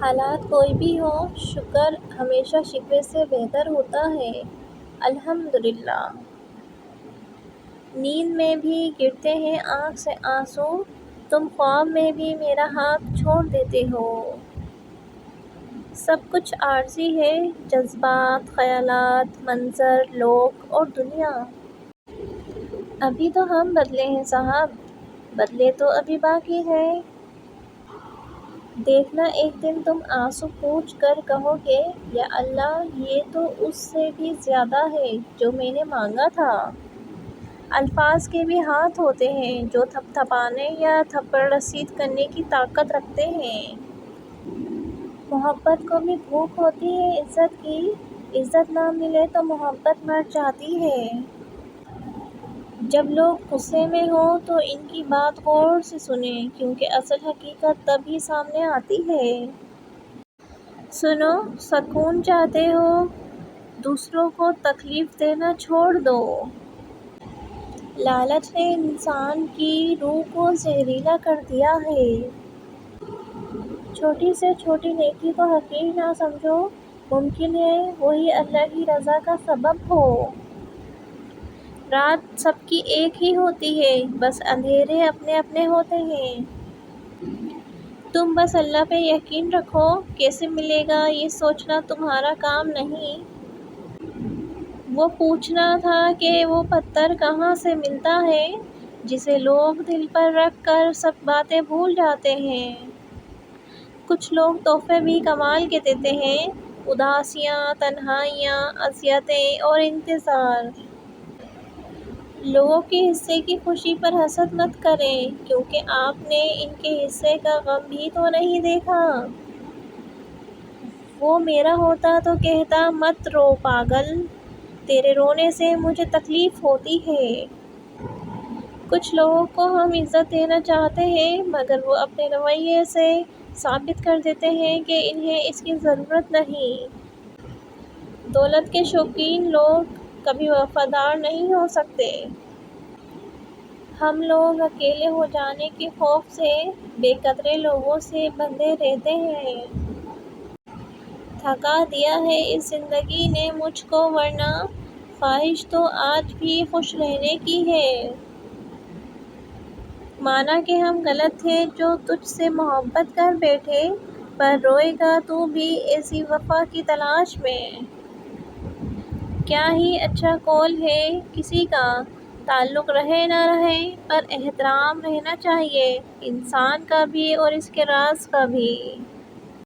حالات کوئی بھی ہوں، شکر ہمیشہ شکوے سے بہتر ہوتا ہے۔ الحمدللہ۔ نیند میں بھی گرتے ہیں آنکھ سے آنسو، تم خواب میں بھی میرا ہاتھ چھوڑ دیتے ہو۔ سب کچھ عارضی ہے، جذبات، خیالات، منظر، لوگ اور دنیا۔ ابھی تو ہم بدلے ہیں صاحب، بدلے تو ابھی باقی ہے۔ دیکھنا ایک دن تم آنسو پوچھ کر کہو گے، یا اللہ یہ تو اس سے بھی زیادہ ہے جو میں نے مانگا تھا۔ الفاظ کے بھی ہاتھ ہوتے ہیں جو تھپ تھپانے یا تھپڑ رسید کرنے کی طاقت رکھتے ہیں۔ محبت کو بھی بھوک ہوتی ہے عزت کی، عزت نہ ملے تو محبت مر جاتی ہے۔ جب لوگ غصے میں ہوں تو ان کی بات غور سے سنیں، کیونکہ اصل حقیقت تب ہی سامنے آتی ہے۔ سنو، سکون چاہتے ہو، دوسروں کو تکلیف دینا چھوڑ دو۔ لالچ نے انسان کی روح کو زہریلا کر دیا ہے۔ چھوٹی سے چھوٹی نیکی کو حقیر نہ سمجھو، ممکن ہے وہی اللہ کی رضا کا سبب ہو۔ رات سب کی ایک ہی ہوتی ہے، بس اندھیرے اپنے اپنے ہوتے ہیں۔ تم بس اللہ پہ یقین رکھو، کیسے ملے گا یہ سوچنا تمہارا کام نہیں۔ وہ پوچھنا تھا کہ وہ پتھر کہاں سے ملتا ہے، جسے لوگ دل پر رکھ کر سب باتیں بھول جاتے ہیں۔ کچھ لوگ تحفے بھی کمال کے دیتے ہیں، اداسیاں، تنہائیاں، اذیتیں اور انتظار۔ لوگوں کے حصے کی خوشی پر حسد مت کریں، کیونکہ آپ نے ان کے حصے کا غم بھی تو نہیں دیکھا۔ وہ میرا ہوتا تو کہتا مت رو پاگل، تیرے رونے سے مجھے تکلیف ہوتی ہے۔ کچھ لوگوں کو ہم عزت دینا چاہتے ہیں، مگر وہ اپنے رویے سے ثابت کر دیتے ہیں کہ انہیں اس کی ضرورت نہیں۔ دولت کے شوقین لوگ کبھی وفادار نہیں ہو سکتے۔ ہم لوگ اکیلے ہو جانے کے خوف سے بے قدر لوگوں سے بندھے رہتے ہیں۔ تھکا دیا ہے اس زندگی نے مجھ کو، ورنہ خواہش تو آج بھی خوش رہنے کی ہے۔ مانا کہ ہم غلط تھے جو تجھ سے محبت کر بیٹھے، پر روئے گا تو بھی ایسی وفا کی تلاش میں۔ کیا ہی اچھا قول ہے کسی کا، تعلق رہے نہ رہے پر احترام رہنا چاہیے، انسان کا بھی اور اس کے راز کا بھی۔